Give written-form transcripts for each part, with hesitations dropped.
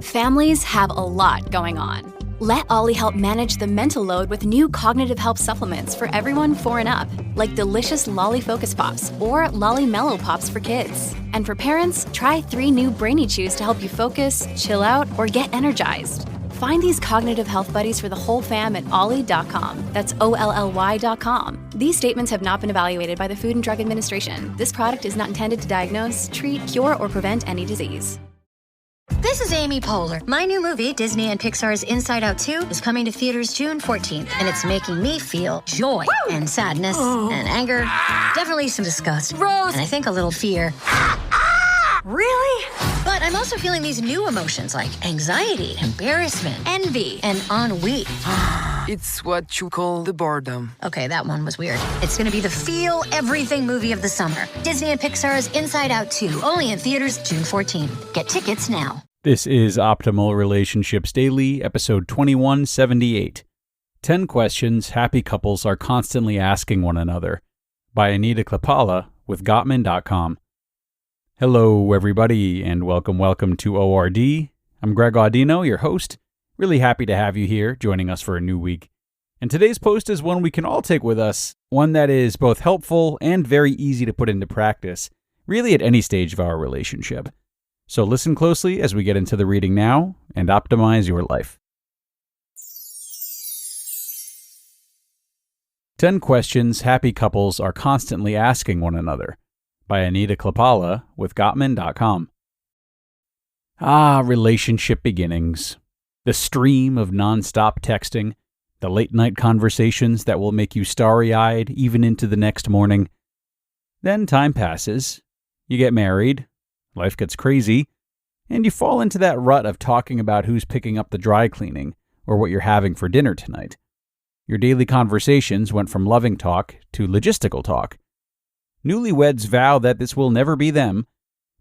Families have a lot going on. Let Ollie help manage the mental load with new cognitive help supplements for everyone 4 and up, like delicious Lolly Focus Pops or Lolly Mellow Pops for kids. And for parents, try 3 new Brainy Chews to help you focus, chill out, or get energized. Find these cognitive health buddies for the whole fam at ollie.com. That's OLLY.com. These statements have not been evaluated by the Food and Drug Administration. This product is not intended to diagnose, treat, cure, or prevent any disease. This is Amy Poehler. My new movie, Disney and Pixar's Inside Out 2, is coming to theaters June 14th, and it's making me feel joy and sadness and anger, definitely some disgust, and I think a little fear. Really? But I'm also feeling these new emotions like anxiety, embarrassment, envy, and ennui. It's what you call the boredom. Okay, that one was weird. It's gonna be the feel everything movie of the summer. Disney and Pixar's Inside Out 2, only in theaters June 14th. Get tickets now. This is Optimal Relationships Daily, episode 2178. 10 Questions Happy Couples Are Constantly Asking One Another, by Anita Chlipala with Gottman.com. Hello, everybody, and welcome to ORD. I'm Greg Audino, your host. Really happy to have you here, joining us for a new week. And today's post is one we can all take with us, one that is both helpful and very easy to put into practice, really at any stage of our relationship. So listen closely as we get into the reading now and optimize your life. 10 Questions Happy Couples Are Constantly Asking One Another, by Anita Chlipala with Gottman.com. Relationship beginnings. The stream of nonstop texting, the late-night conversations that will make you starry-eyed even into the next morning. Then time passes, you get married, life gets crazy, and you fall into that rut of talking about who's picking up the dry cleaning or what you're having for dinner tonight. Your daily conversations went from loving talk to logistical talk. Newlyweds vow that this will never be them,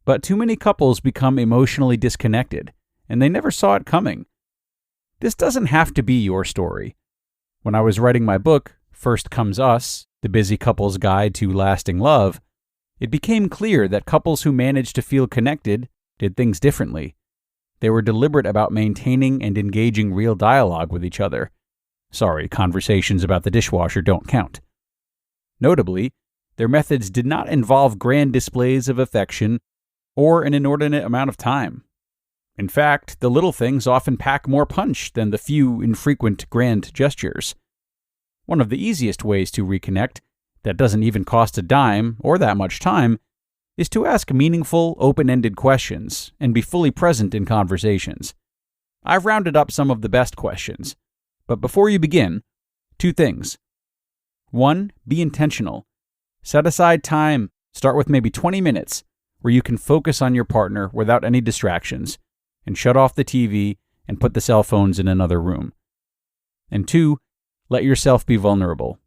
but too many couples become emotionally disconnected, and they never saw it coming. This doesn't have to be your story. When I was writing my book, First Comes Us, The Busy Couple's Guide to Lasting Love, it became clear that couples who managed to feel connected did things differently. They were deliberate about maintaining and engaging real dialogue with each other. Sorry, conversations about the dishwasher don't count. Notably, their methods did not involve grand displays of affection or an inordinate amount of time. In fact, the little things often pack more punch than the few infrequent grand gestures. One of the easiest ways to reconnect, that doesn't even cost a dime or that much time, is to ask meaningful, open-ended questions and be fully present in conversations. I've rounded up some of the best questions, but before you begin, 2 things. 1, be intentional. Set aside time, start with maybe 20 minutes, where you can focus on your partner without any distractions, and shut off the TV and put the cell phones in another room. And 2, let yourself be vulnerable.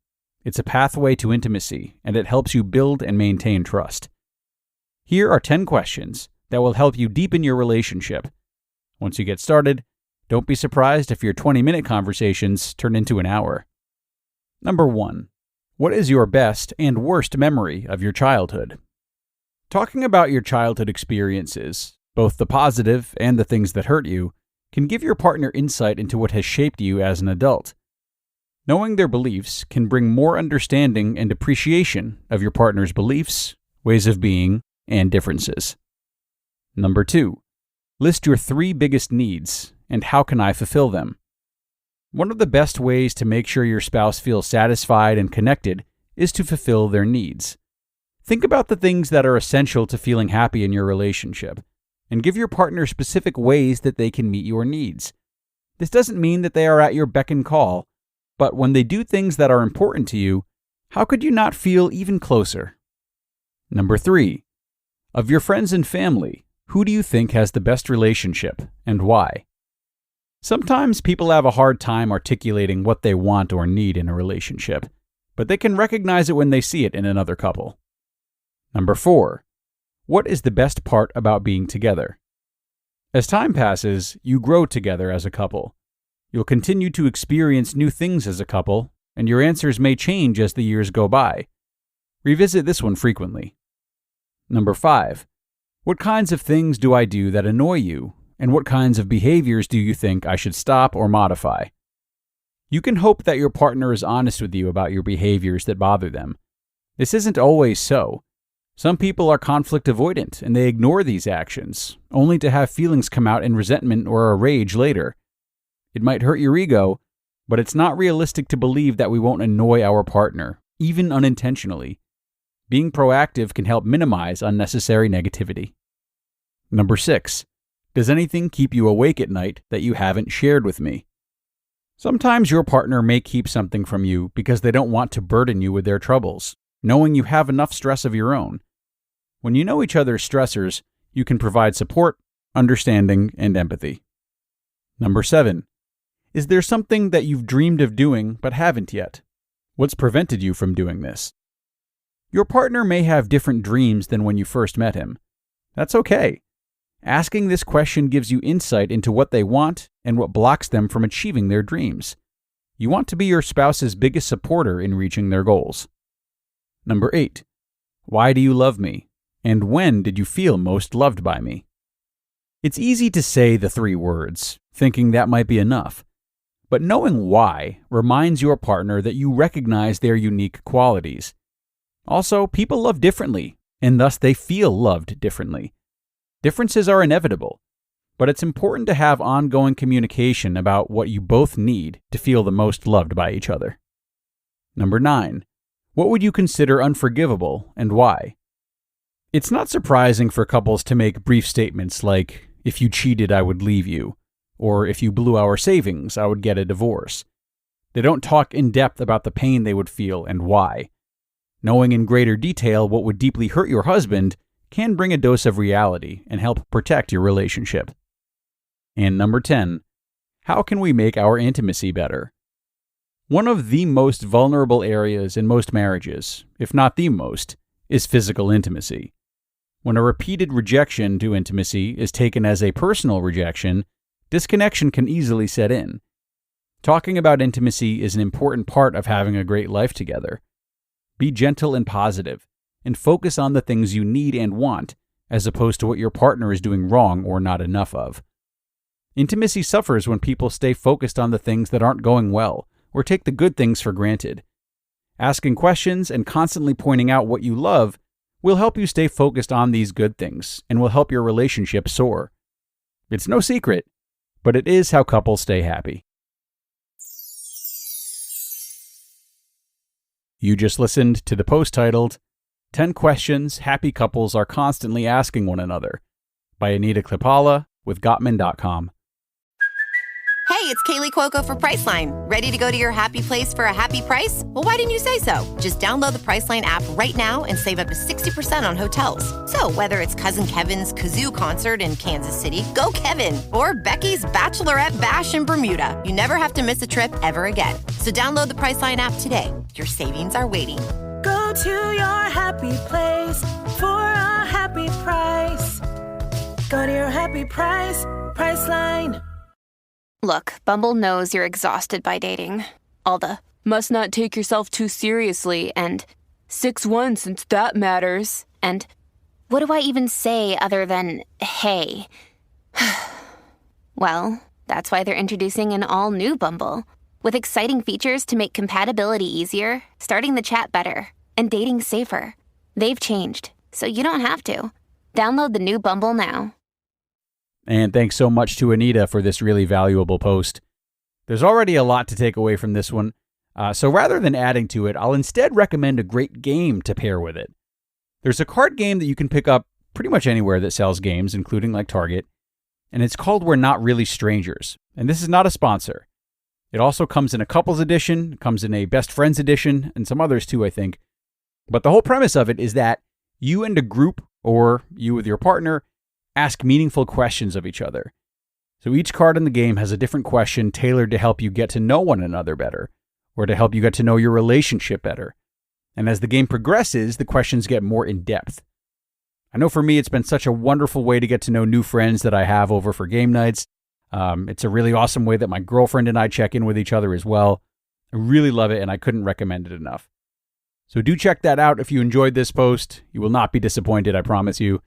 It's a pathway to intimacy, and it helps you build and maintain trust. Here are 10 questions that will help you deepen your relationship. Once you get started, don't be surprised if your 20-minute conversations turn into an hour. Number 1. What is your best and worst memory of your childhood? Talking about your childhood experiences, both the positive and the things that hurt you, can give your partner insight into what has shaped you as an adult. Knowing their beliefs can bring more understanding and appreciation of your partner's beliefs, ways of being, and differences. Number 2. List your 3 biggest needs, and how can I fulfill them? One of the best ways to make sure your spouse feels satisfied and connected is to fulfill their needs. Think about the things that are essential to feeling happy in your relationship, and give your partner specific ways that they can meet your needs. This doesn't mean that they are at your beck and call, but when they do things that are important to you, how could you not feel even closer? Number 3. Of your friends and family, who do you think has the best relationship, and why? Sometimes people have a hard time articulating what they want or need in a relationship, but they can recognize it when they see it in another couple. Number 4. What is the best part about being together? As time passes, you grow together as a couple. You'll continue to experience new things as a couple, and your answers may change as the years go by. Revisit this one frequently. Number 5. What kinds of things do I do that annoy you, and what kinds of behaviors do you think I should stop or modify? You can hope that your partner is honest with you about your behaviors that bother them. This isn't always so. Some people are conflict avoidant and they ignore these actions, only to have feelings come out in resentment or a rage later. It might hurt your ego, but it's not realistic to believe that we won't annoy our partner, even unintentionally. Being proactive can help minimize unnecessary negativity. Number 6. Does anything keep you awake at night that you haven't shared with me? Sometimes your partner may keep something from you because they don't want to burden you with their troubles, knowing you have enough stress of your own. When you know each other's stressors, you can provide support, understanding, and empathy. Number 7. Is there something that you've dreamed of doing but haven't yet? What's prevented you from doing this? Your partner may have different dreams than when you first met him. That's okay. Asking this question gives you insight into what they want and what blocks them from achieving their dreams. You want to be your spouse's biggest supporter in reaching their goals. Number 8. Why do you love me? And when did you feel most loved by me? It's easy to say the 3 words, thinking that might be enough. But knowing why reminds your partner that you recognize their unique qualities. Also, people love differently, and thus they feel loved differently. Differences are inevitable, but it's important to have ongoing communication about what you both need to feel the most loved by each other. Number 9. What would you consider unforgivable and why? It's not surprising for couples to make brief statements like, "If you cheated, I would leave you," or "If you blew our savings, I would get a divorce." They don't talk in depth about the pain they would feel and why. Knowing in greater detail what would deeply hurt your husband can bring a dose of reality and help protect your relationship. And number 10, how can we make our intimacy better? One of the most vulnerable areas in most marriages, if not the most, is physical intimacy. When a repeated rejection to intimacy is taken as a personal rejection, disconnection can easily set in. Talking about intimacy is an important part of having a great life together. Be gentle and positive, and focus on the things you need and want, as opposed to what your partner is doing wrong or not enough of. Intimacy suffers when people stay focused on the things that aren't going well, or take the good things for granted. Asking questions and constantly pointing out what you love will help you stay focused on these good things, and will help your relationship soar. It's no secret, but it is how couples stay happy. You just listened to the post titled, 10 Questions Happy Couples Are Constantly Asking One Another by Anita Chlipala with Gottman.com. Hey, it's Kaylee Cuoco for Priceline. Ready to go to your happy place for a happy price? Well, why didn't you say so? Just download the Priceline app right now and save up to 60% on hotels. So whether it's Cousin Kevin's Kazoo Concert in Kansas City, go Kevin, or Becky's Bachelorette Bash in Bermuda, you never have to miss a trip ever again. So download the Priceline app today. Your savings are waiting. Go to your happy place for a happy price. Go to your happy price, Priceline. Look, Bumble knows you're exhausted by dating. All the, must not take yourself too seriously, and 6'1" since that matters, and what do I even say other than, hey? Well, that's why they're introducing an all-new Bumble, with exciting features to make compatibility easier, starting the chat better, and dating safer. They've changed, so you don't have to. Download the new Bumble now. And thanks so much to Anita for this really valuable post. There's already a lot to take away from this one, so rather than adding to it, I'll instead recommend a great game to pair with it. There's a card game that you can pick up pretty much anywhere that sells games, including like Target, and it's called We're Not Really Strangers, and this is not a sponsor. It also comes in a couples edition, comes in a best friends edition, and some others too, I think. But the whole premise of it is that you and a group, or you with your partner, ask meaningful questions of each other. So each card in the game has a different question tailored to help you get to know one another better, or to help you get to know your relationship better. And as the game progresses, the questions get more in-depth. I know for me, it's been such a wonderful way to get to know new friends that I have over for game nights. It's a really awesome way that my girlfriend and I check in with each other as well. I really love it, and I couldn't recommend it enough. So do check that out if you enjoyed this post. You will not be disappointed, I promise you.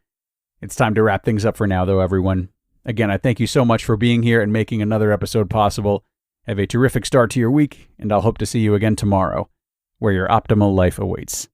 It's time to wrap things up for now, though, everyone. Again, I thank you so much for being here and making another episode possible. Have a terrific start to your week, and I'll hope to see you again tomorrow, where your optimal life awaits.